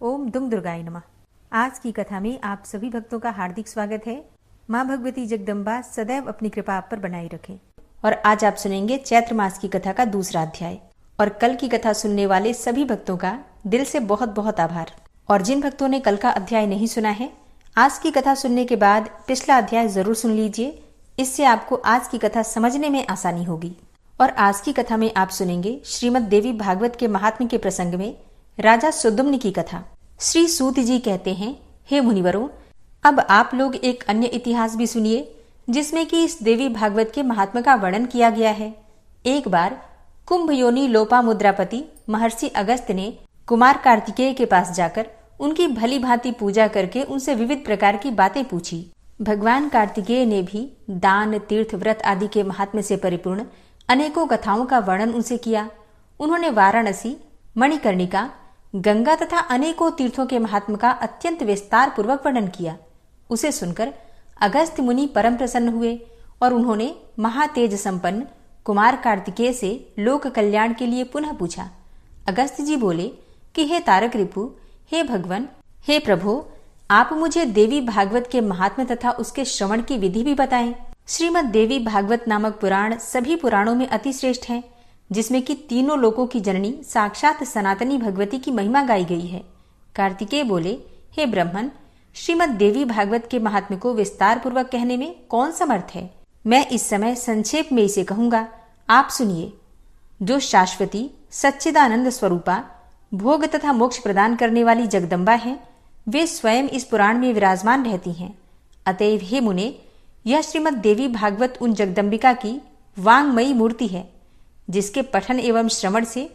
ओम दुम दुर्गाय नमः। आज की कथा में आप सभी भक्तों का हार्दिक स्वागत है। माँ भगवती जगदम्बा सदैव अपनी कृपा आप पर बनाए रखें। और आज आप सुनेंगे चैत्र मास की कथा का दूसरा अध्याय। और कल की कथा सुनने वाले सभी भक्तों का दिल से बहुत बहुत आभार। और जिन भक्तों ने कल का अध्याय नहीं सुना है, आज की कथा सुनने के बाद पिछला अध्याय जरूर सुन लीजिए। इससे आपको आज की कथा समझने में आसानी होगी। और आज की कथा में आप सुनेंगे श्रीमद् देवी भागवत के महात्म्य के प्रसंग में राजा सुद्युम्न की कथा। श्री सूत जी कहते हैं, हे मुनिवरों, अब आप लोग एक अन्य इतिहास भी सुनिए जिसमें कि इस देवी भागवत के महात्म्य का वर्णन किया गया है। एक बार कुंभ योनि लोपामुद्रापति महर्षि अगस्त्य ने कुमार कार्तिकेय के पास जाकर उनकी भली भांति पूजा करके उनसे विविध प्रकार की बातें पूछी। भगवान कार्तिकेय ने भी दान, तीर्थ, व्रत आदि के महात्म्य से परिपूर्ण अनेकों कथाओं का वर्णन उनसे किया। उन्होंने वाराणसी, मणिकर्णिका, गंगा तथा अनेकों तीर्थों के महात्म्य का अत्यंत विस्तार पूर्वक वर्णन किया। उसे सुनकर अगस्त्य मुनि परम प्रसन्न हुए और उन्होंने महातेज संपन्न कुमार कार्तिकेय से लोक कल्याण के लिए पुनः पूछा। अगस्त्य जी बोले कि हे तारक रिपु, हे भगवान, हे प्रभु, आप मुझे देवी भागवत के महात्म्य तथा उसके श्रवण की विधि भी बताएं। श्रीमद् देवी भागवत नामक पुराण सभी पुराणों में अति श्रेष्ठ है, जिसमें कि तीनों लोकों की जननी साक्षात सनातनी भगवती की महिमा गाई गई है। कार्तिकेय बोले, हे ब्राह्मण, श्रीमद् देवी भागवत के महात्म्य को विस्तार पूर्वक कहने में कौन समर्थ है? मैं इस समय संक्षेप में इसे कहूंगा, आप सुनिए। जो शाश्वती सच्चिदानंद स्वरूपा भोग तथा मोक्ष प्रदान करने वाली जगदम्बा है, वे स्वयं इस पुराण में विराजमान रहती हैं। अतएव हे मुने, यह श्रीमद् देवी भागवत उन जगदम्बिका की वांगमयी मूर्ति है, जिसके पठन एवं श्रवण से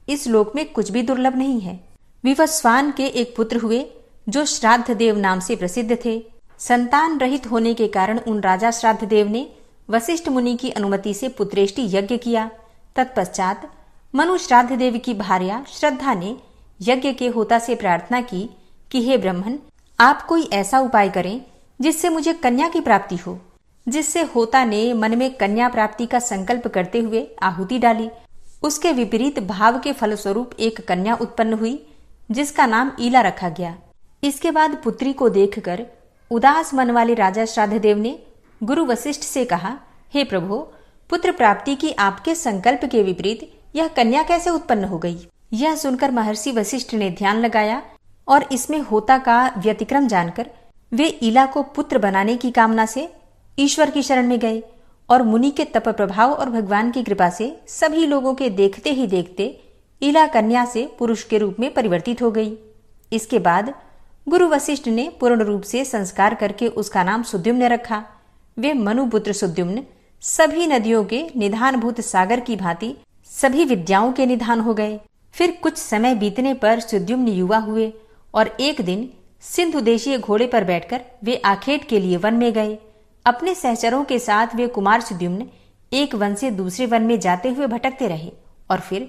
इस लोक में कुछ भी दुर्लभ नहीं है। विवस्वान के एक पुत्र हुए जो श्राद्ध देव नाम से प्रसिद्ध थे। संतान रहित होने के कारण उन राजा श्राद्ध देव ने वशिष्ठ मुनि की अनुमति से पुत्रेष्टि यज्ञ किया। तत्पश्चात मनु श्राद्ध देव की भार्या श्रद्धा ने यज्ञ के होता से प्रार्थना की कि हे ब्राह्मण, आप कोई ऐसा उपाय करें जिससे मुझे कन्या की प्राप्ति हो। जिससे होता ने मन में कन्या प्राप्ति का संकल्प करते हुए आहुति डाली। उसके विपरीत भाव के फलस्वरूप एक कन्या उत्पन्न हुई, जिसका नाम ईला रखा गया। इसके बाद पुत्री को देखकर उदास मन वाले राजा श्राद्धदेव ने गुरु वशिष्ठ से कहा, हे प्रभु, पुत्र प्राप्ति की आपके संकल्प के विपरीत यह कन्या कैसे उत्पन्न हो गई? यह सुनकर महर्षि वशिष्ठ ने ध्यान लगाया और इसमें होता का व्यतिक्रम जानकर वे ईला को पुत्र बनाने की कामना से ईश्वर की शरण में गए। और मुनि के तप प्रभाव और भगवान की कृपा से सभी लोगों के देखते ही देखते ईला कन्या से पुरुष के रूप में परिवर्तित हो गई। इसके बाद गुरु वशिष्ठ ने पूर्ण रूप से संस्कार करके उसका नाम सुद्युम्न रखा। वे मनुपुत्र सुद्युम्न सभी नदियों के निधानभूत सागर की भांति सभी विद्याओं के निधान हो गए। फिर कुछ समय बीतने पर सुद्युम्न युवा हुए और एक दिन सिंधु देशीय घोड़े पर बैठकर वे आखेट के लिए वन में गए। अपने सहचरों के साथ वे कुमार सुद्युम्न एक वन से दूसरे वन में जाते हुए भटकते रहे और फिर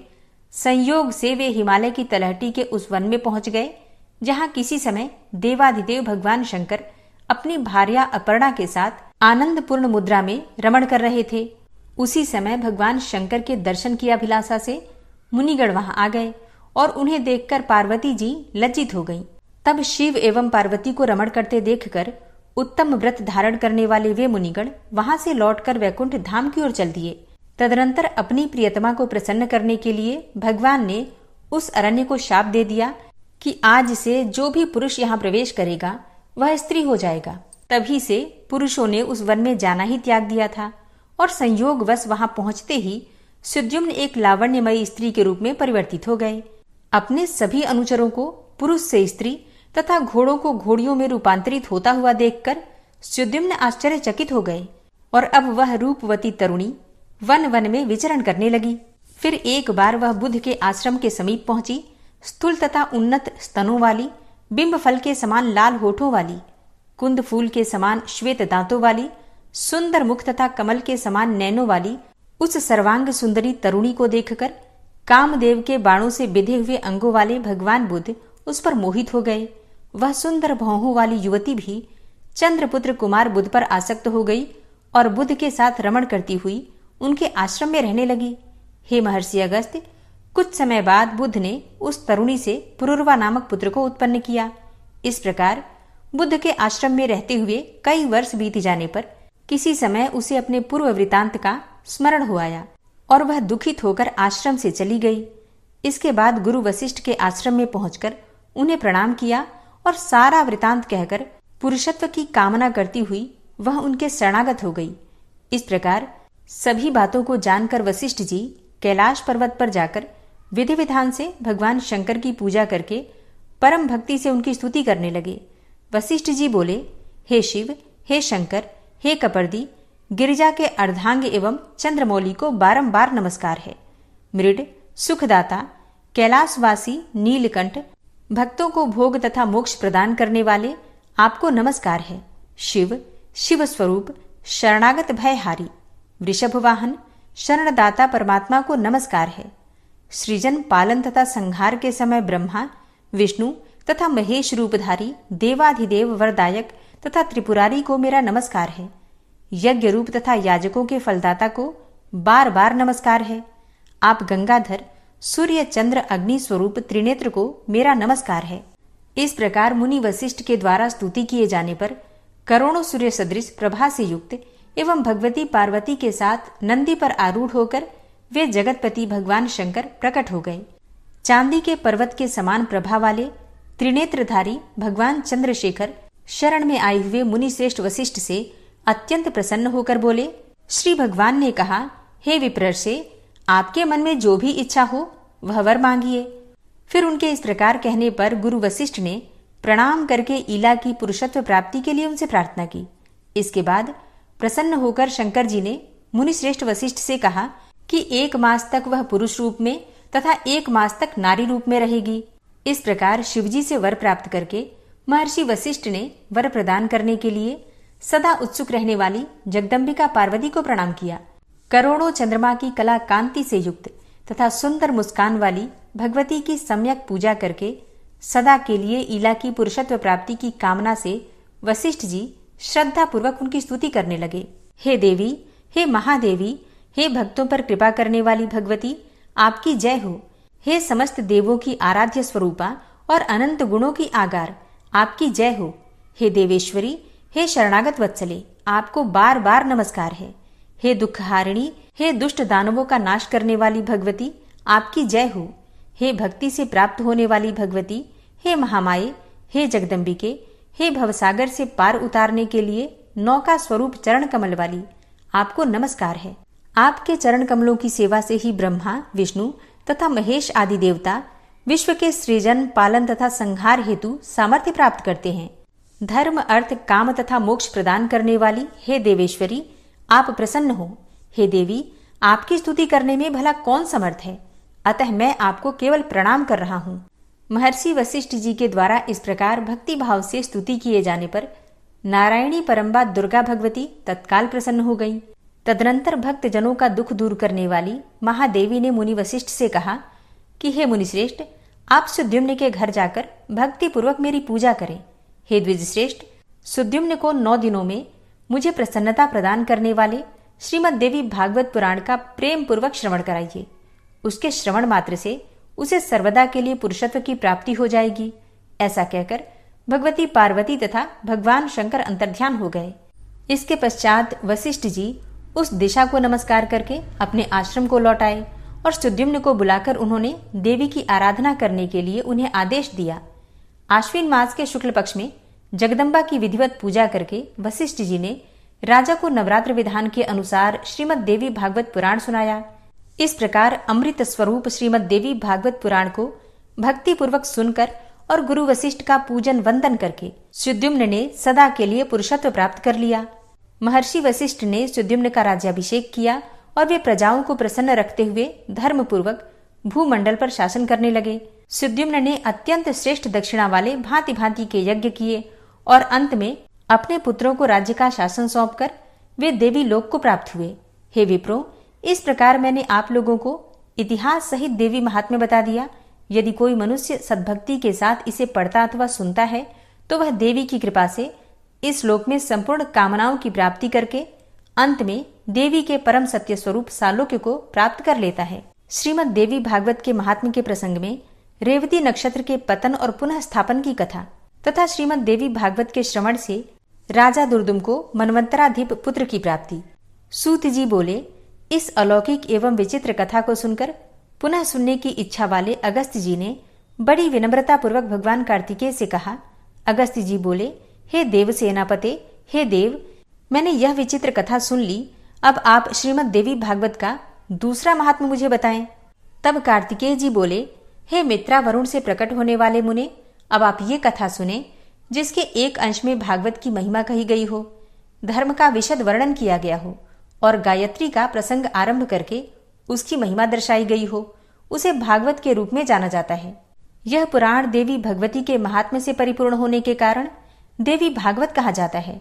संयोग से वे हिमालय की तलहटी के उस वन में पहुंच गए, जहां किसी समय देवाधिदेव भगवान शंकर अपनी भार्या अपर्णा के साथ आनंदपूर्ण मुद्रा में रमण कर रहे थे। उसी समय भगवान शंकर के दर्शन की अभिलाषा से मुनिगण वहां आ गए और उन्हें देखकर पार्वती जी लज्जित हो गईं। तब शिव एवं पार्वती को रमण करते देखकर उत्तम व्रत धारण करने वाले वे मुनिगण वहां से लौटकर वैकुंठ धाम की ओर चल दिए। तदनंतर अपनी प्रियतमा को प्रसन्न करने के लिए भगवान ने उस अरण्य को शाप दे दिया कि आज से जो भी पुरुष यहाँ प्रवेश करेगा वह स्त्री हो जाएगा। तभी से पुरुषों ने उस वन में जाना ही त्याग दिया था और संयोगवश वहां पहुंचते ही सुद्युम्न एक लावण्यमयी स्त्री के रूप में परिवर्तित हो गए। अपने सभी अनुचरों को पुरुष से स्त्री तथा घोड़ों को घोड़ियों में रूपांतरित होता हुआ देखकर सुद्युम्न आश्चर्यचकित हो गए और अब वह रूपवती तरुणी वन वन में विचरण करने लगी। फिर एक बार वह बुद्ध के आश्रम के समीप पहुंची। स्थूल तथा उन्नत स्तनों वाली, बिंब फल के समान लाल होठों वाली, कुंद फूल के समान श्वेत दांतों वाली, सुंदर मुख तथा कमल के समान नैनों वाली उस सर्वांग सुंदरी तरुणी को देखकर कामदेव के बाणों से बिधे हुए अंगों वाले भगवान बुद्ध उस पर मोहित हो गए। वह सुंदर भौहों वाली युवती भी चंद्रपुत्र कुमार बुद्ध पर आसक्त हो गई और बुद्ध के साथ रमण करती हुई उनके आश्रम में रहने लगी। हे महर्षि अगस्त्य, कुछ समय बाद बुद्ध ने उस तरुणी से पुरुरवा नामक पुत्र को उत्पन्न किया। इस प्रकार बुद्ध के आश्रम में रहते हुए कई वर्ष बीत जाने पर किसी समय उसे अपने पूर्व वृतांत का स्मरण हो आया और वह दुखित होकर आश्रम से चली गई। इसके बाद गुरु वशिष्ठ के आश्रम में पहुंचकर उन्हें प्रणाम किया और सारा वृतांत कहकर पुरुषत्व की कामना करती हुई वह उनके शरणागत हो गई। इस प्रकार सभी बातों को जानकर वशिष्ठ जी कैलाश पर्वत पर जाकर विधि विधान से भगवान शंकर की पूजा करके परम भक्ति से उनकी स्तुति करने लगे। वशिष्ठ जी बोले, हे शिव, हे शंकर, हे कपर्दी, गिरिजा के अर्धांग एवं चंद्रमौली को बारंबार नमस्कार है। मृड, सुखदाता, कैलाशवासी नीलकंठ, भक्तों को भोग तथा मोक्ष प्रदान करने वाले आपको नमस्कार है। शिव, शिव स्वरूप, शरणागत भयहारी, वृषभ वाहन, शरणदाता परमात्मा को नमस्कार है। सृजन, पालन तथा संहार के समय ब्रह्मा, विष्णु तथा महेश रूपधारी देवाधिदेव वरदायक तथा त्रिपुरारी को मेरा नमस्कार है। यज्ञ रूप तथा याजकों के फलदाता को बार बार नमस्कार है। आप गंगाधर, सूर्य, चंद्र, अग्नि स्वरूप त्रिनेत्र को मेरा नमस्कार है। इस प्रकार मुनि वशिष्ठ के द्वारा स्तुति किए जाने पर करोड़ों सूर्य सदृश प्रभा से युक्त एवं भगवती पार्वती के साथ नंदी पर आरूढ़ होकर वे जगतपति भगवान शंकर प्रकट हो गए। चांदी के पर्वत के समान प्रभा वाले त्रिनेत्रधारी भगवान चंद्रशेखर शरण में आए हुए मुनि श्रेष्ठ वशिष्ठ से अत्यंत प्रसन्न होकर बोले, श्री भगवान ने कहा, हे विप्रर्षे, आपके मन में जो भी इच्छा हो वह वर मांगिए। फिर उनके इस प्रकार कहने पर गुरु वशिष्ठ ने प्रणाम करके ईला की पुरुषत्व प्राप्ति के लिए उनसे प्रार्थना की। इसके बाद प्रसन्न होकर शंकर जी ने मुनि श्रेष्ठ वशिष्ठ से कहा कि 1 मास तक वह पुरुष रूप में तथा 1 मास तक नारी रूप में रहेगी। इस प्रकार शिवजी से वर प्राप्त करके महर्षि वशिष्ठ ने वर प्रदान करने के लिए सदा उत्सुक रहने वाली जगदम्बिका पार्वती को प्रणाम किया। करोड़ों चंद्रमा की कला कांति से युक्त तथा सुंदर मुस्कान वाली भगवती की सम्यक पूजा करके सदा के लिए ईला की पुरुषत्व प्राप्ति की कामना से वशिष्ठ जी श्रद्धा पूर्वक उनकी स्तुति करने लगे। हे देवी, हे महादेवी, हे भक्तों पर कृपा करने वाली भगवती, आपकी जय हो। हे समस्त देवों की आराध्य स्वरूपा और अनंत गुणों की आगार, आपकी जय हो। हे देवेश्वरी, हे शरणागत वत्सले, आपको बार बार नमस्कार है। हे दुखहारिणी, हे दुष्ट दानवों का नाश करने वाली भगवती, आपकी जय हो। हे भक्ति से प्राप्त होने वाली भगवती, हे महामाये, हे जगदम्बिके, हे भवसागर से पार उतारने के लिए नौका स्वरूप चरण कमल वाली, आपको नमस्कार है। आपके चरण कमलों की सेवा से ही ब्रह्मा, विष्णु तथा महेश आदि देवता विश्व के सृजन, पालन तथा संहार हेतु सामर्थ्य प्राप्त करते हैं। धर्म, अर्थ, काम तथा मोक्ष प्रदान करने वाली हे देवेश्वरी, आप प्रसन्न हो। हे देवी, आपकी स्तुति करने में भला कौन समर्थ है, अतः मैं आपको केवल प्रणाम कर रहा हूँ। महर्षि वशिष्ठ जी के द्वारा इस प्रकार भक्ति भाव से स्तुति किए जाने पर नारायणी परम्बा दुर्गा भगवती तत्काल प्रसन्न हो गई। तदनंतर भक्त जनों का दुख दूर करने वाली महादेवी ने मुनि वशिष्ठ से कहा कि हे मुनिश्रेष्ठ, आप सुद्युम्न के घर जाकर भक्ति पूर्वक मेरी पूजा करें। हे द्विजश्रेष्ठ, सुद्युम्न को 9 दिनों में मुझे प्रसन्नता प्रदान करने वाले श्रीमद देवी भागवत पुराण का प्रेम पूर्वक श्रवण कराइए। उसके श्रवण मात्र से उसे सर्वदा के लिए पुरुषत्व की प्राप्ति हो जाएगी। ऐसा कहकर भगवती पार्वती तथा भगवान शंकर अंतर्ध्यान हो गए। इसके पश्चात वशिष्ठ जी उस दिशा को नमस्कार करके अपने आश्रम को लौट आए और सुद्युम्न को बुलाकर उन्होंने देवी की आराधना करने के लिए उन्हें आदेश दिया। आश्विन मास के शुक्ल पक्ष में जगदम्बा की विधिवत पूजा करके वशिष्ठ जी ने राजा को नवरात्र विधान के अनुसार श्रीमद देवी भागवत पुराण सुनाया। इस प्रकार अमृत स्वरूप श्रीमद देवी भागवत पुराण को भक्ति पूर्वक सुनकर और गुरु वशिष्ठ का पूजन वंदन करके सुद्युम्न ने सदा के लिए पुरुषत्व प्राप्त कर लिया। महर्षि वशिष्ठ ने सुद्युम्न का राज्याभिषेक किया और वे प्रजाओं को प्रसन्न रखते हुए धर्म पूर्वक भूमंडल पर शासन करने लगे। सुद्युम्न ने अत्यंत श्रेष्ठ दक्षिणा वाले भांति भांति के यज्ञ किए और अंत में अपने पुत्रों को राज्य का शासन सौंपकर वे देवी लोक को प्राप्त हुए। हे विप्रो, इस प्रकार मैंने आप लोगों को इतिहास सहित देवी महात्म्य बता दिया। यदि कोई मनुष्य सद्भक्ति के साथ इसे पढ़ता अथवा सुनता है तो वह देवी की कृपा से इस लोक में संपूर्ण कामनाओं की प्राप्ति करके अंत में देवी के परम सत्य स्वरूप सालोक्य को प्राप्त कर लेता है। श्रीमद् देवी भागवत के महात्म्य के प्रसंग में रेवती नक्षत्र के पतन और पुनः स्थापन की कथा तथा श्रीमद् देवी भागवत के श्रवण से राजा दुर्दुम को मनवंतराधिप पुत्र की प्राप्ति। सूत जी बोले, इस अलौकिक एवं विचित्र कथा को सुनकर पुनः सुनने की इच्छा वाले अगस्त्य जी ने बड़ी विनम्रता पूर्वक भगवान कार्तिकेय से कहा। अगस्त्य जी बोले, हे देव सेनापते, हे देव, मैंने यह विचित्र कथा सुन ली। अब आप श्रीमद् देवी भागवत का दूसरा महात्म्य मुझे बताएं। तब कार्तिकेय जी बोले, हे मित्रा वरुण से प्रकट होने वाले मुने, अब आप ये कथा सुने जिसके एक अंश में भागवत की महिमा कही गई हो, धर्म का विशद वर्णन किया गया हो और गायत्री का प्रसंग आरंभ करके उसकी महिमा दर्शाई गई हो। उसे भागवत के रूप में जाना जाता है। यह पुराण देवी भगवती के महात्म्य से परिपूर्ण होने के कारण देवी भागवत कहा जाता है।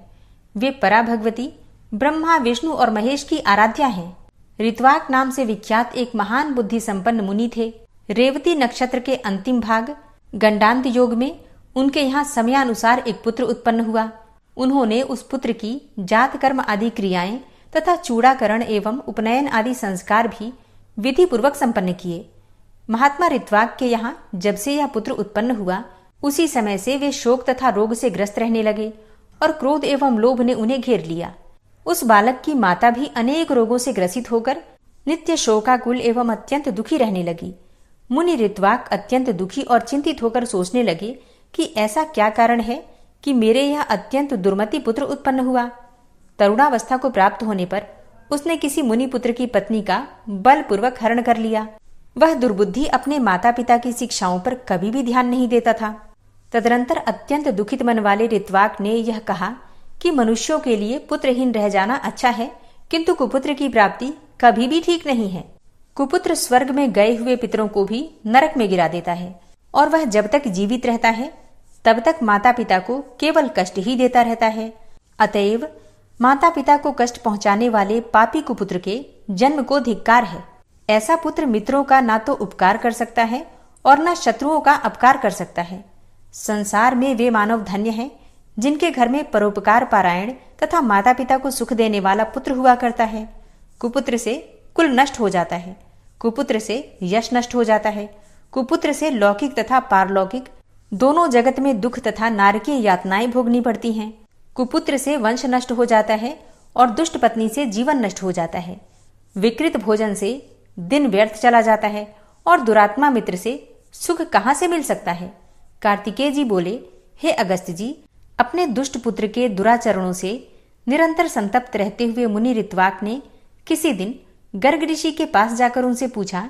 वे परा भगवती ब्रह्मा, विष्णु और महेश की आराध्या हैं। ऋत्वाक नाम से विख्यात एक महान बुद्धि संपन्न मुनि थे। रेवती नक्षत्र के अंतिम भाग गंडांत योग में उनके यहाँ समयानुसार एक पुत्र उत्पन्न हुआ। उन्होंने उस पुत्र की जात कर्म आदि क्रियाएं तथा चूड़ाकरण एवं उपनयन आदि संस्कार भी विधि पूर्वक संपन्न किए। महात्मा ऋत्वाक के यहाँ जब से यह पुत्र उत्पन्न हुआ, उसी समय से वे शोक तथा रोग से ग्रस्त रहने लगे और क्रोध एवं लोभ ने उन्हें घेर लिया। उस बालक की माता भी अनेक रोगों से ग्रसित होकर नित्य शोकाकुल एवं अत्यंत दुखी रहने लगी। मुनि ऋत्वाक अत्यंत दुखी और चिंतित होकर सोचने लगे कि ऐसा क्या कारण है कि मेरे यह अत्यंत दुर्मति पुत्र उत्पन्न हुआ। तरुणावस्था को प्राप्त होने पर उसने किसी मुनि पुत्र की पत्नी का बलपूर्वक हरण कर लिया। वह दुर्बुद्धि अपने माता पिता की शिक्षाओं पर कभी भी ध्यान नहीं देता था। तदनंतर अत्यंत दुखित मन वाले ऋत्वाक ने यह कहा कि मनुष्यों के लिए पुत्रहीन रह जाना अच्छा है, किंतु कुपुत्र की प्राप्ति कभी भी ठीक नहीं है। कुपुत्र स्वर्ग में गए हुए पितरों को भी नरक में गिरा देता है और वह जब तक जीवित रहता है तब तक माता पिता को केवल कष्ट ही देता रहता है। अतएव माता पिता को कष्ट पहुंचाने वाले पापी कुपुत्र के जन्म को धिक्कार है। ऐसा पुत्र मित्रों का ना तो उपकार कर सकता है और न शत्रुओं का अपकार कर सकता है। संसार में वे मानव धन्य हैं जिनके घर में परोपकार पारायण तथा माता पिता को सुख देने वाला पुत्र हुआ करता है। कुपुत्र से कुल नष्ट हो जाता है, कुपुत्र से यश नष्ट हो जाता है, कुपुत्र से लौकिक तथा पारलौकिक दोनों जगत में दुख तथा नारकीय यातनाएं भोगनी पड़ती हैं। कुपुत्र से वंश नष्ट हो जाता है और दुष्ट पत्नी से जीवन नष्ट हो जाता है। विकृत भोजन से दिन व्यर्थ चला जाता है और दुरात्मा मित्र से सुख कहाँ से मिल सकता है। कार्तिकेय जी बोले, हे अगस्त्य जी, अपने दुष्ट पुत्र के दुराचरणों से निरंतर संतप्त रहते हुए मुनि ऋत्वाक ने किसी दिन गर्ग ऋषि के पास जाकर उनसे पूछा।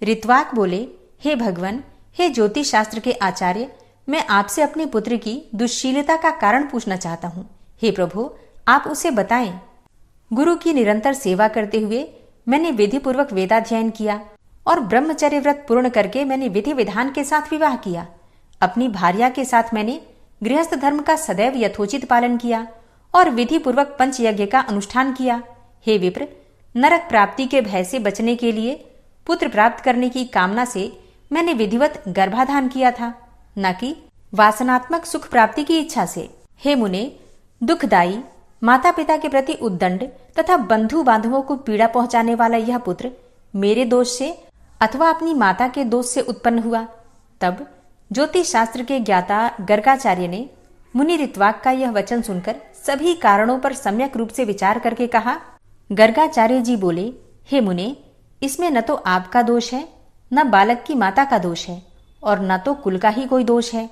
ऋत्वाक बोले, हे भगवान, हे ज्योतिष शास्त्र के आचार्य, मैं आपसे अपने पुत्र की दुश्शीलता का कारण पूछना चाहता हूँ। हे प्रभु, आप उसे बताएं। गुरु की निरंतर सेवा करते हुए मैंने विधि पूर्वक वेदाध्ययन किया और ब्रह्मचर्य व्रत पूर्ण करके मैंने विधि विधान के साथ विवाह किया। अपनी भार्या के साथ मैंने गृहस्थ धर्म का सदैव यथोचित पालन किया और विधि पूर्वक पंच यज्ञ का अनुष्ठान किया। हे विप्र, नरक प्राप्ति के भय से बचने के लिए पुत्र प्राप्त करने की कामना से मैंने विधिवत गर्भाधान किया था, न कि वासनात्मक सुख प्राप्ति की इच्छा से। हे मुने, दुखदायी माता पिता के प्रति उद्दंड तथा बंधु बांधवों को पीड़ा पहुंचाने वाला यह पुत्र मेरे दोष से अथवा अपनी माता के दोष से उत्पन्न हुआ। तब ज्योतिष शास्त्र के ज्ञाता गर्गाचार्य ने मुनि ऋत्वाक का यह वचन सुनकर सभी कारणों पर सम्यक रूप से विचार करके कहा। गर्गाचार्य जी बोले, हे मुने, इसमें न तो आपका दोष है, न बालक की माता का दोष है और न तो कुल का ही कोई दोष है।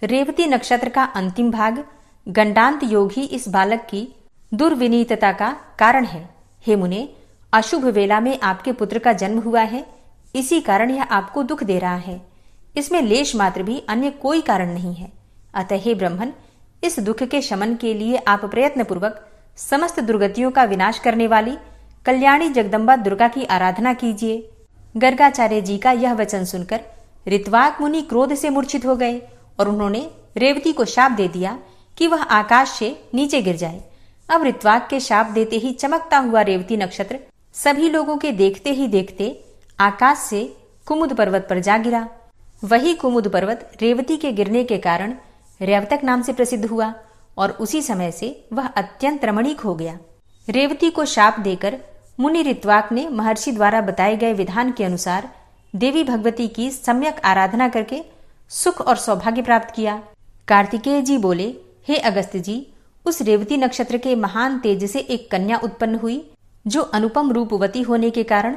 रेवती नक्षत्र का अंतिम भाग गंडांत योग ही इस बालक की दुर्विनीतता का कारण है। हे मुने, अशुभ वेला में आपके पुत्र का जन्म हुआ है, इसी कारण यह आपको दुख दे रहा है। इसमें लेश मात्र भी अन्य कोई कारण नहीं है। अतः हे ब्रह्मन, इस दुख के शमन के लिए आप प्रयत्न पूर्वक समस्त दुर्गतियों का विनाश करने वाली कल्याणी जगदम्बा दुर्गा की आराधना कीजिए। गर्गाचार्य जी का यह वचन सुनकर ऋत्वाक मुनि क्रोध से मूर्छित हो गए और उन्होंने रेवती को शाप दे दिया कि वह आकाश से नीचे गिर जाए। अब ऋत्वाक के शाप देते ही चमकता हुआ रेवती नक्षत्र सभी लोगों के देखते ही देखते आकाश से कुमुद पर्वत पर जा गिरा। वही कुमुद पर्वत रेवती के गिरने के कारण रेवतक नाम से प्रसिद्ध हुआ और उसी समय से वह अत्यंत रमणीक हो गया। रेवती को शाप देकर मुनि ऋत्वाक ने महर्षि द्वारा बताए गए विधान के अनुसार देवी भगवती की सम्यक आराधना करके सुख और सौभाग्य प्राप्त किया। कार्तिकेय जी बोले, हे अगस्त्य जी, उस रेवती नक्षत्र के महान तेज से एक कन्या उत्पन्न हुई, जो अनुपम रूपवती होने के कारण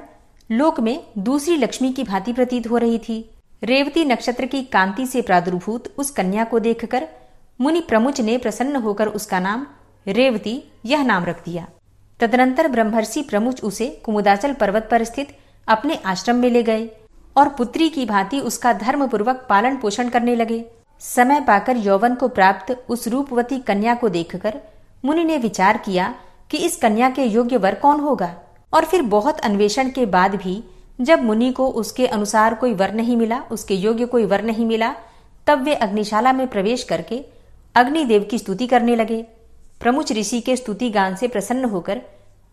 लोक में दूसरी लक्ष्मी की भांति प्रतीत हो रही थी। रेवती नक्षत्र की कांति से प्रादुर्भूत उस कन्या को देखकर मुनि प्रमुच ने प्रसन्न होकर उसका नाम रेवती यह नाम रख दिया। तदनंतर ब्रह्मर्षि प्रमुच उसे कुमुदाचल पर्वत पर स्थित अपने आश्रम में ले गए और पुत्री की भांति उसका धर्मपूर्वक पालन पोषण करने लगे। समय पाकर यौवन को प्राप्त उस रूपवती कन्या को देखकर मुनि ने विचार किया कि इस कन्या के योग्य वर कौन होगा, और फिर बहुत अन्वेषण के बाद भी जब मुनि को उसके अनुसार कोई वर नहीं मिला, उसके योग्य कोई वर नहीं मिला, तब वे अग्निशाला में प्रवेश करके अग्निदेव की स्तुति करने लगे। प्रमुच ऋषि के स्तुति गान से प्रसन्न होकर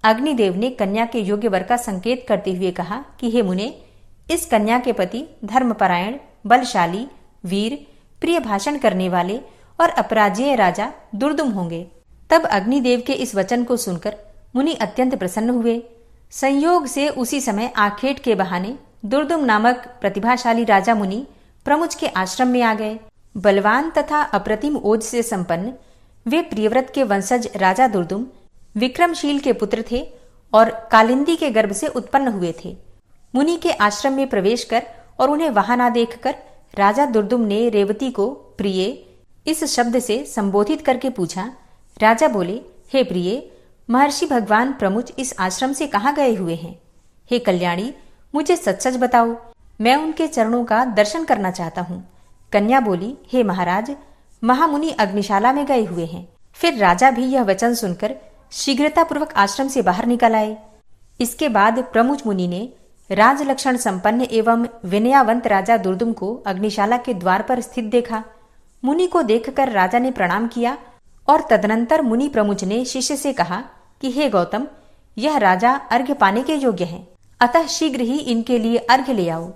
अग्निदेव ने कन्या के योग्य वर का संकेत करते हुए कहा कि हे मुने, इस कन्या के पति धर्मपरायण, बलशाली, वीर, प्रिय भाषण करने वाले और अपराजेय राजा दुर्दुम होंगे। तब अग्निदेव के इस वचन को सुनकर मुनि अत्यंत प्रसन्न हुए। संयोग से उसी समय आखेट के बहाने दुर्दुम नामक प्रतिभाशाली राजा मुनि प्रमुच के आश्रम में आ गए। बलवान तथा अप्रतिम ओज से संपन्न वे प्रियव्रत के वंशज राजा दुर्दुम विक्रमशील के पुत्र थे और कालिंदी के गर्भ से उत्पन्न हुए थे। मुनि के आश्रम में प्रवेश कर और उन्हें वहां ना देखकर राजा दुर्दुम ने रेवती को प्रिय इस शब्द से संबोधित करके पूछा। राजा बोले, हे प्रिय, महर्षि भगवान प्रमुच इस आश्रम से कहाँ गए हुए हैं? हे कल्याणी, मुझे सच सच बताओ, मैं उनके चरणों का दर्शन करना चाहता हूँ। कन्या बोली, हे महाराज, महामुनि अग्निशाला में गए हुए हैं। फिर राजा भी यह वचन सुनकर शीघ्रतापूर्वक आश्रम से बाहर निकल आए। इसके बाद प्रमुच मुनि ने राजलक्षण संपन्न एवं विनयावंत राजा दुर्दुम को अग्निशाला के द्वार पर स्थित देखा। मुनि को देखकर राजा ने प्रणाम किया और तदनंतर मुनि प्रमुच ने शिष्य से कहा कि हे गौतम, यह राजा अर्घ्य पाने के योग्य हैं, अतः शीघ्र ही इनके लिए अर्घ्य ले आओ।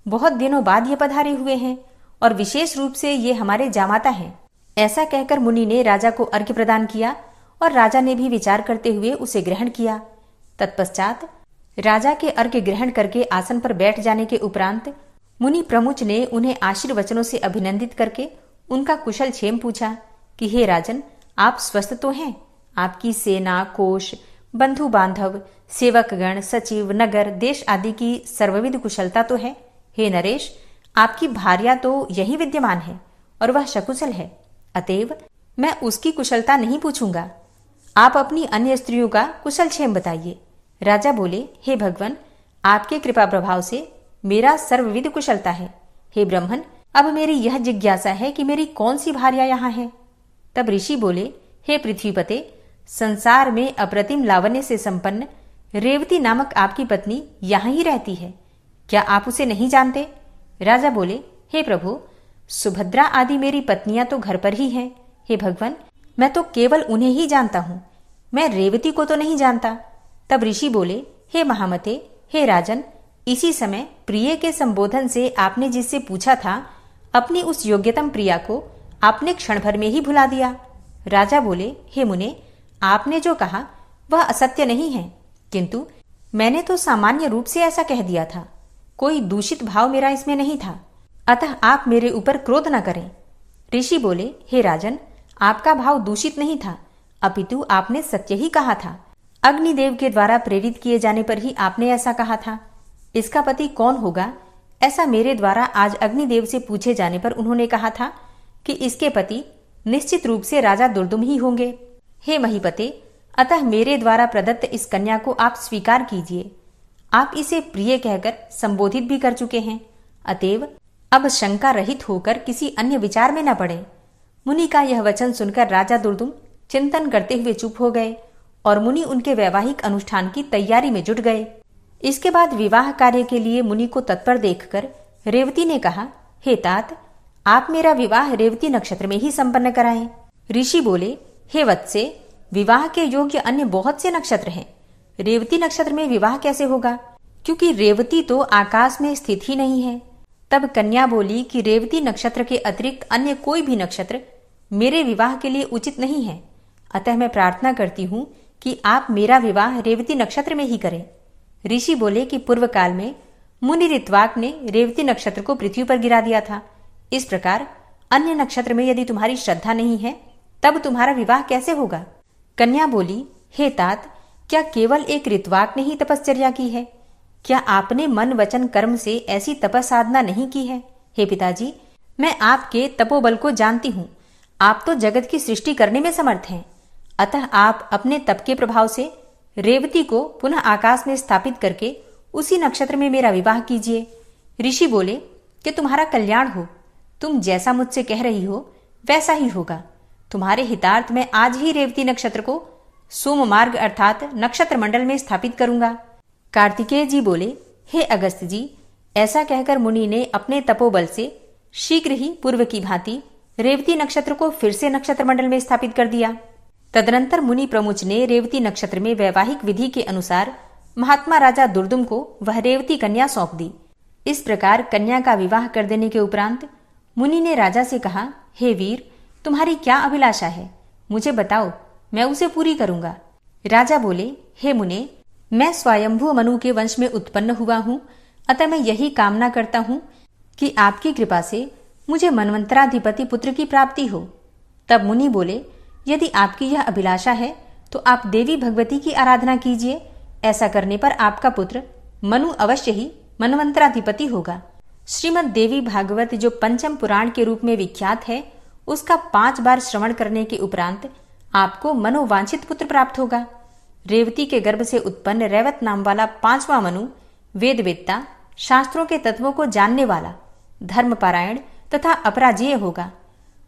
बहुत दिनों बाद ये पधारे हुए हैं और विशेष रूप से ये हमारे जामाता हैं। ऐसा कहकर मुनि ने राजा को अर्घ्य प्रदान किया और राजा ने भी विचार करते हुए उसे ग्रहण किया। तत्पश्चात राजा के अर्घ्य ग्रहण करके आसन पर बैठ जाने के उपरांत मुनि प्रमुच ने उन्हें आशीर्वचनों से अभिनंदित करके उनका कुशल क्षेम पूछा कि हे राजन, आप स्वस्थ तो हैं? आपकी सेना, कोष, बंधु बांधव, सेवकगण, सचिव, नगर, देश आदि की सर्वविध कुशलता तो है। हे नरेश, आपकी भार्या तो यही विद्यमान है और वह सकुशल है, अतएव मैं उसकी कुशलता नहीं पूछूंगा। आप अपनी अन्य स्त्रियों का कुशल क्षेम बताइए। राजा बोले, हे भगवान, आपके कृपा प्रभाव से मेरा सर्वविध कुशलता है। हे ब्रह्मन, अब मेरी यह जिज्ञासा है कि मेरी कौन सी भार्या यहाँ है? तब ऋषि बोले, हे पृथ्वीपते, संसार में अप्रतिम लावण्य से संपन्न रेवती नामक आपकी पत्नी यहाँ ही रहती है, क्या आप उसे नहीं जानते? राजा बोले, हे प्रभु, सुभद्रा आदि मेरी पत्नियां तो घर पर ही हैं। हे भगवान, मैं तो केवल उन्हें ही जानता हूँ, मैं रेवती को तो नहीं जानता। तब ऋषि बोले, हे महामते, हे राजन, इसी समय प्रिय के संबोधन से आपने जिससे पूछा था, अपनी उस योग्यतम प्रिया को आपने क्षण भर में ही भुला दिया। राजा बोले, हे मुने, आपने जो कहा वह असत्य नहीं है, किंतु मैंने तो सामान्य रूप से ऐसा कह दिया था, कोई दूषित भाव मेरा इसमें नहीं था, अतः आप मेरे ऊपर क्रोध न करें। ऋषि बोले, हे राजन, आपका भाव दूषित नहीं था, अपितु आपने सत्य ही कहा था। अग्निदेव के द्वारा प्रेरित किए जाने पर ही आपने ऐसा कहा था। इसका पति कौन होगा, ऐसा मेरे द्वारा आज अग्निदेव से पूछे जाने पर उन्होंने कहा था कि इसके पति निश्चित रूप से राजा दुर्दुम ही होंगे। हे महीपते, अतः मेरे द्वारा प्रदत्त इस कन्या को आप स्वीकार कीजिए। आप इसे प्रिय कहकर संबोधित भी कर चुके हैं, अतएव अब शंका रहित होकर किसी अन्य विचार में न पड़े। मुनि का यह वचन सुनकर राजा दुर्दुम चिंतन करते हुए चुप हो गए और मुनि उनके वैवाहिक अनुष्ठान की तैयारी में जुट गए। इसके बाद विवाह कार्य के लिए मुनि को तत्पर देखकर रेवती ने कहा, हे तात, आप मेरा विवाह रेवती नक्षत्र में ही संपन्न कराएं। ऋषि बोले, हे वत्से, विवाह के योग्य अन्य बहुत से नक्षत्र हैं, रेवती नक्षत्र में विवाह कैसे होगा, क्योंकि रेवती तो आकाश में स्थित ही नहीं है। तब कन्या बोली कि रेवती नक्षत्र के अतिरिक्त अन्य कोई भी नक्षत्र मेरे विवाह के लिए उचित नहीं है, अतः मैं प्रार्थना करती हूँ कि आप मेरा विवाह रेवती नक्षत्र में ही करें। ऋषि बोले कि पूर्व काल में मुनि ऋत्वाक ने रेवती नक्षत्र को पृथ्वी पर गिरा दिया था। इस प्रकार अन्य नक्षत्र में यदि तुम्हारी श्रद्धा नहीं है तब तुम्हारा विवाह कैसे होगा? कन्या बोली, हे तात, क्या केवल एक ऋत्वाक ने ही तपश्चर्या की है? क्या आपने मन वचन कर्म से ऐसी तपस साधना नहीं की है? हे पिताजी, मैं आपके तपोबल को जानती हूँ। आप तो जगत की सृष्टि करने में समर्थ हैं। अतः आप अपने तप के प्रभाव से रेवती को पुनः आकाश में स्थापित करके उसी नक्षत्र में मेरा विवाह कीजिए। ऋषि बोले कि तुम्हारा कल्याण हो। तुम जैसा मुझसे कह रही हो वैसा ही होगा। तुम्हारे हितार्थ में आज ही रेवती नक्षत्र को सोम मार्ग अर्थात नक्षत्र मंडल में स्थापित करूंगा। कार्तिकेय जी बोले, हे अगस्त जी, ऐसा कहकर मुनि ने अपने तपोबल से शीघ्र ही पूर्व की भांति रेवती नक्षत्र को फिर से नक्षत्र मंडल में स्थापित कर दिया। तदनंतर मुनि प्रमुच ने रेवती नक्षत्र में वैवाहिक विधि के अनुसार महात्मा राजा दुर्दुम को वह रेवती कन्या सौंप दी। इस प्रकार कन्या का विवाह कर देने के उपरांत मुनि ने राजा से कहा, हे वीर, तुम्हारी क्या अभिलाषा है? मुझे बताओ, मैं उसे पूरी करूंगा। राजा बोले, हे मुने, मैं स्वयंभू मनु के वंश में उत्पन्न हुआ हूं, अतः मैं यही कामना करता हूं कि आपकी कृपा से मुझे मनवंतराधिपति पुत्र की प्राप्ति हो। तब मुनि बोले, यदि आपकी यह अभिलाषा है तो आप देवी भगवती की आराधना कीजिए। ऐसा करने पर आपका पुत्र मनु अवश्य ही मनवंतराधिपति होगा। श्रीमद देवी भागवत जो पंचम पुराण के रूप में विख्यात है, उसका 5 बार श्रवण करने के उपरांत आपको मनोवांछित पुत्र प्राप्त होगा। रेवती के गर्भ से उत्पन्न रैवत नाम वाला 5वां मनु वेदवेत्ता, शास्त्रों के तत्वों को जानने वाला, धर्मपारायण तथा अपराजेय होगा।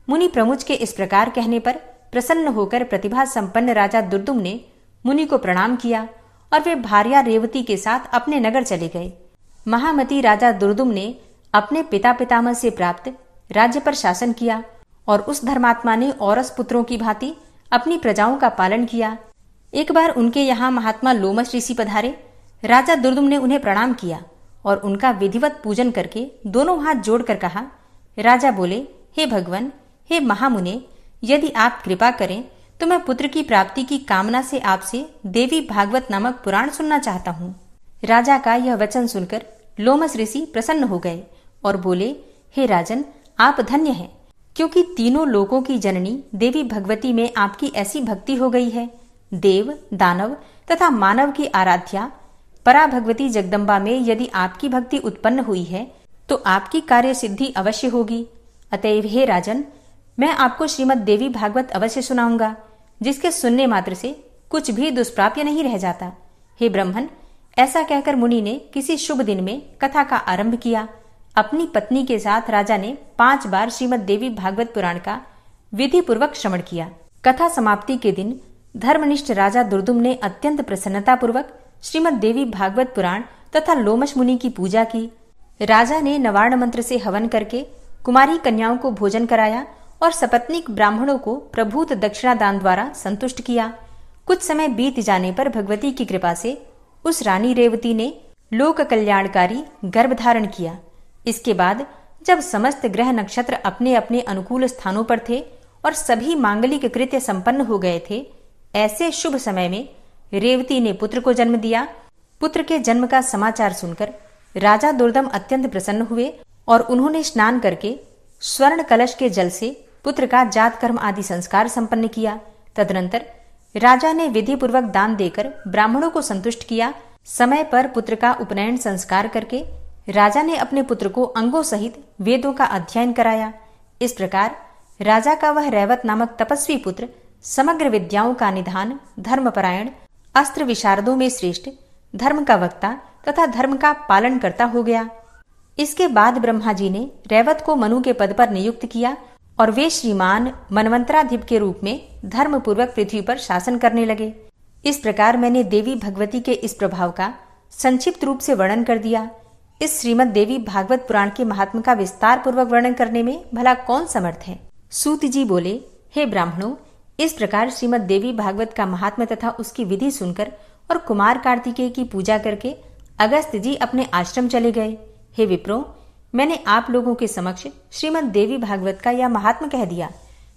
मुनि प्रमुच के इस प्रकार कहने पर प्रसन्न होकर प्रतिभा संपन्न राजा दुर्दुम ने मुनि को प्रणाम किया और वे भार्या रेवती के साथ अपने नगर चले गए। महामती राजा दुर्दुम ने अपने पिता पितामह से प्राप्त राज्य पर शासन किया और उस धर्मात्मा ने औरस पुत्रों की भांति अपनी प्रजाओं का पालन किया। एक बार उनके यहाँ महात्मा लोमश ऋषि पधारे। राजा दुर्दुम ने उन्हें प्रणाम किया और उनका विधिवत पूजन करके दोनों हाथ जोड़कर कहा। राजा बोले, हे भगवान, हे महामुने, यदि आप कृपा करें तो मैं पुत्र की प्राप्ति की कामना से आपसे देवी भागवत नामक पुराण सुनना चाहता हूँ। राजा का यह वचन सुनकर लोमस ऋषि प्रसन्न हो गए और बोले, हे राजन, आप धन्य हैं, क्योंकि तीनों लोकों की जननी देवी भगवती में आपकी ऐसी भक्ति हो गई है। देव, दानव तथा मानव की आराध्या परा भगवती जगदम्बा में यदि आपकी भक्ति उत्पन्न हुई है तो आपकी कार्य सिद्धि अवश्य होगी। अतएव हे राजन, मैं आपको श्रीमद देवी भागवत अवश्य सुनाऊंगा, जिसके सुनने मात्र से कुछ भी दुष्प्राप्य नहीं रह जाता। हे ब्रह्मन, ऐसा कहकर मुनि ने किसी शुभ दिन में कथा का आरंभ किया। अपनी पत्नी के साथ राजा ने 5 बार श्रीमद देवी भागवत पुराण का विधि पूर्वक श्रवण किया। कथा समाप्ति के दिन धर्मनिष्ठ राजा दुर्दुम ने अत्यंत प्रसन्नता पूर्वक श्रीमद देवी भागवत पुराण तथा लोमश मुनि की पूजा की। राजा ने नवार्ण मंत्र से हवन करके कुमारी कन्याओं को भोजन कराया और सपत्नीक ब्राह्मणों को प्रभूत दक्षिणा दान द्वारा संतुष्ट किया। कुछ समय बीत जाने पर भगवती की कृपा से उस रानी रेवती ने लोक कल्याणकारी गर्भ धारण किया। इसके बाद जब समस्त ग्रह नक्षत्र अपने अपने अनुकूल स्थानों पर थे और सभी मांगलिक कृत्य संपन्न हो गए थे, ऐसे शुभ समय में रेवती ने पुत्र को जन्म दिया। पुत्र के जन्म का समाचार सुनकर राजा दुर्दम अत्यंत प्रसन्न हुए और उन्होंने स्नान करके स्वर्ण कलश के जल से पुत्र का जात कर्म आदि संस्कार संपन्न किया। तदनंतर राजा ने विधि पूर्वक दान देकर ब्राह्मणों को संतुष्ट किया। समय पर पुत्र का उपनयन संस्कार करके राजा ने अपने पुत्र को अंगों सहित वेदों का अध्ययन कराया। इस प्रकार राजा का वह रैवत नामक तपस्वी पुत्र समग्र विद्याओं का निधान, धर्मपरायण, अस्त्र विशारदों में श्रेष्ठ, धर्म का वक्ता तथा धर्म का पालन करता हो गया। इसके बाद ब्रह्मा जी ने रैवत को मनु के पद पर नियुक्त किया और वे श्रीमान मनवंतराधिप के रूप में धर्म पूर्वक पृथ्वी पर शासन करने लगे। इस प्रकार मैंने देवी भगवती के इस प्रभाव का संक्षिप्त रूप से वर्णन कर दिया। इस श्रीमद देवी भागवत पुराण के महात्म का विस्तार पूर्वक वर्णन करने में भला कौन समर्थ है। सूत जी बोले, हे ब्राह्मणों, इस प्रकार श्रीमद देवी भागवत का महात्म्य तथा उसकी विधि सुनकर और कुमार कार्तिकेय की पूजा करके अगस्त जी अपने आश्रम चले गए। हे विप्रो, मैंने आप लोगों के समक्ष श्रीमद देवी भागवत का यह महात्म्य कह दिया।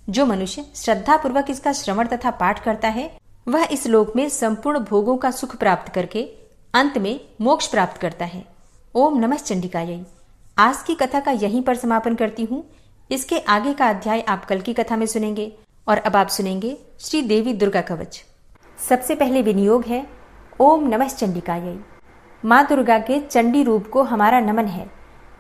जो मनुष्य श्रद्धा पूर्वक इसका श्रवण तथा पाठ करता है वह इस लोक में संपूर्ण भोगों का सुख प्राप्त करके अंत में मोक्ष प्राप्त करता है। ओम नमः चंडिकायै। आज की कथा का यहीं पर समापन करती हूँ। इसके आगे का अध्याय आप कल की कथा में सुनेंगे। और अब आप सुनेंगे श्री देवी दुर्गा कवच। सबसे पहले विनियोग है ओम नमः चंडिकायै। माँ दुर्गा के चंडी रूप को हमारा नमन है।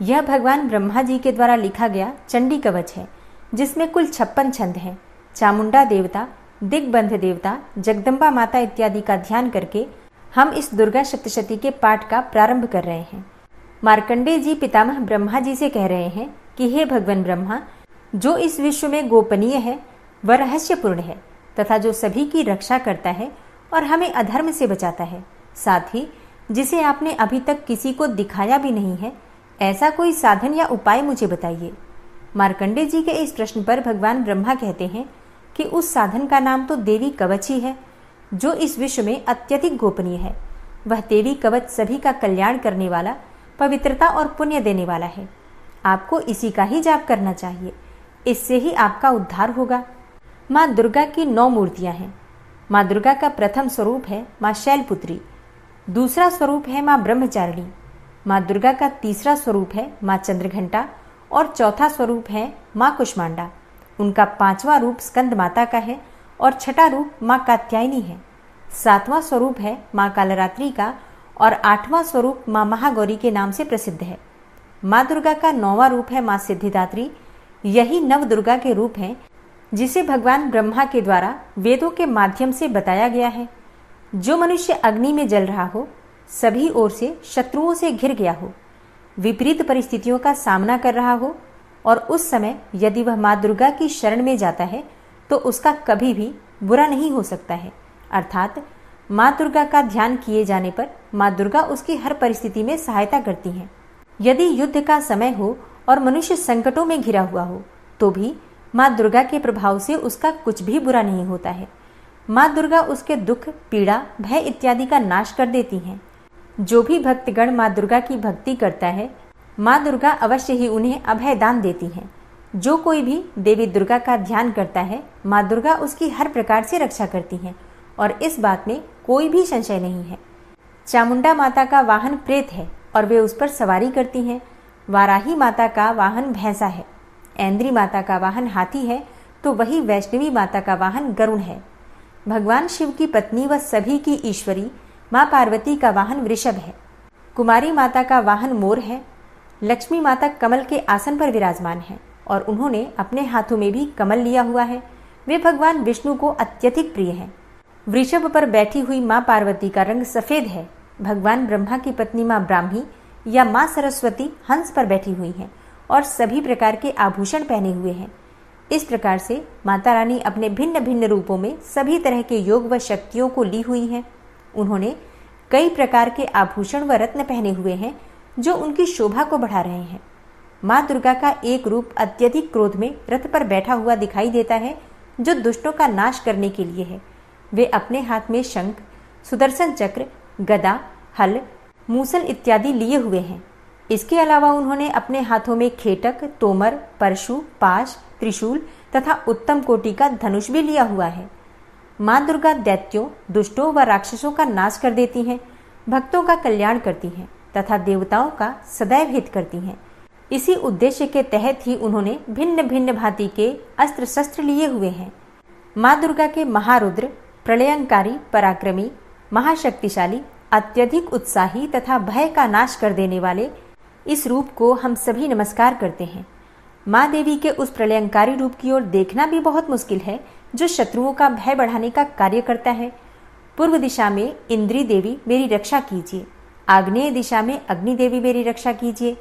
यह भगवान ब्रह्मा जी के द्वारा लिखा गया चंडी कवच है, जिसमें कुल 56 छंद हैं। चामुंडा देवता, दिग्बंध देवता, जगदम्बा माता इत्यादि का ध्यान करके हम इस दुर्गा सप्तशती के पाठ का प्रारंभ कर रहे हैं। मार्कंडेय जी पितामह ब्रह्मा जी से कह रहे हैं कि हे भगवान ब्रह्मा, जो इस विश्व में गोपनीय है वह रहस्यपूर्ण है तथा जो सभी की रक्षा करता है और हमें अधर्म से बचाता है, साथ ही जिसे आपने अभी तक किसी को दिखाया भी नहीं है, ऐसा कोई साधन या उपाय मुझे बताइए। मार्कंडेय जी के इस प्रश्न पर भगवान ब्रह्मा कहते हैं कि उस साधन का नाम तो देवी कवच ही है, जो इस विश्व में अत्यधिक गोपनीय है। वह देवी कवच सभी का कल्याण करने वाला, पवित्रता और पुण्य देने वाला है। आपको इसी का ही जाप करना चाहिए, इससे ही आपका उद्धार होगा। माँ दुर्गा की 9 मूर्तियां हैं। माँ दुर्गा का प्रथम स्वरूप है माँ शैलपुत्री, दूसरा स्वरूप है माँ ब्रह्मचारिणी, माँ दुर्गा का तीसरा स्वरूप है माँ चंद्रघंटा और चौथा स्वरूप है माँ कुष्मांडा। उनका 5वां रूप स्कंद माता का है और छठा रूप माँ कात्यायनी है। 7वां स्वरूप है माँ कालरात्रि का और 8वां स्वरूप माँ महागौरी के नाम से प्रसिद्ध है। माँ दुर्गा का 9वां रूप है माँ सिद्धिदात्री। यही नव दुर्गा के रूप हैं, जिसे भगवान ब्रह्मा के द्वारा वेदों के माध्यम से बताया गया है। जो मनुष्य अग्नि में जल रहा हो, सभी ओर से शत्रुओं से घिर गया हो, विपरीत परिस्थितियों का सामना कर रहा हो और उस समय यदि वह माँ दुर्गा की शरण में जाता है तो उसका कभी भी बुरा नहीं हो सकता है। अर्थात माँ दुर्गा का ध्यान किए जाने पर माँ दुर्गा उसकी हर परिस्थिति में सहायता करती हैं। यदि युद्ध का समय हो और मनुष्य संकटों में घिरा हुआ हो तो भी माँ दुर्गा के प्रभाव से उसका कुछ भी बुरा नहीं होता है। माँ दुर्गा उसके दुख, पीड़ा, भय इत्यादि का नाश कर देती हैं। जो भी भक्तगण माँ दुर्गा की भक्ति करता है, माँ दुर्गा अवश्य ही उन्हें अभय दान देती हैं। जो कोई भी देवी दुर्गा का ध्यान करता है, माँ दुर्गा उसकी हर प्रकार से रक्षा करती हैं और इस बात में कोई भी संशय नहीं है। चामुंडा माता का वाहन प्रेत है और वे उस पर सवारी करती हैं। वाराही माता का वाहन भैंसा है। ऐन्द्री माता का वाहन हाथी है तो वही वैष्णवी माता का वाहन गरुड़ है। भगवान शिव की पत्नी व सभी की ईश्वरी माँ पार्वती का वाहन वृषभ है। कुमारी माता का वाहन मोर है। लक्ष्मी माता कमल के आसन पर विराजमान है और उन्होंने अपने हाथों में भी कमल लिया हुआ है। वे भगवान विष्णु को अत्यधिक प्रिय हैं। वृषभ पर बैठी हुई माँ पार्वती का रंग सफेद है। भगवान ब्रह्मा की पत्नी माँ ब्राह्मी या माँ सरस्वती हंस पर बैठी हुई हैं और सभी प्रकार के आभूषण पहने हुए हैं। इस प्रकार से माता रानी अपने भिन्न भिन्न रूपों में सभी तरह के योग व शक्तियों को ली हुई हैं। उन्होंने कई प्रकार के आभूषण व रत्न पहने हुए हैं जो उनकी शोभा को बढ़ा रहे हैं। माँ दुर्गा का एक रूप अत्यधिक क्रोध में रथ पर बैठा हुआ दिखाई देता है, जो दुष्टों का नाश करने के लिए है। वे अपने हाथ में शंख, सुदर्शन चक्र, गदा, हल, मूसल इत्यादि लिए हुए हैं। इसके अलावा उन्होंने अपने हाथों में खेटक, तोमर, परशु, पाश, त्रिशूल तथा उत्तम कोटि का धनुष भी लिया हुआ है। माँ दुर्गा दैत्यों, दुष्टों व राक्षसों का नाश कर देती हैं, भक्तों का कल्याण करती हैं तथा देवताओं का सदैव हित करती हैं। इसी उद्देश्य के तहत ही उन्होंने भिन्न भिन्न भांति के अस्त्र शस्त्र लिए हुए हैं। माँ दुर्गा के महारुद्र, प्रलयंकारी, पराक्रमी, महाशक्तिशाली, अत्यधिक उत्साही तथा भय का नाश कर देने वाले इस रूप को हम सभी नमस्कार करते हैं। माँ देवी के उस प्रलयंकारी रूप की ओर देखना भी बहुत मुश्किल है, जो शत्रुओं का भय बढ़ाने का कार्य करता है। पूर्व दिशा में इंद्री देवी मेरी रक्षा कीजिए, आग्नेय दिशा में अग्नि देवी मेरी रक्षा कीजिए,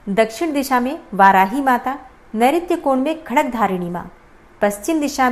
दक्षिण दिशा में वाराही माता, नैऋत्य कोण में खड़ग धारिणी माँ, पश्चिम दिशा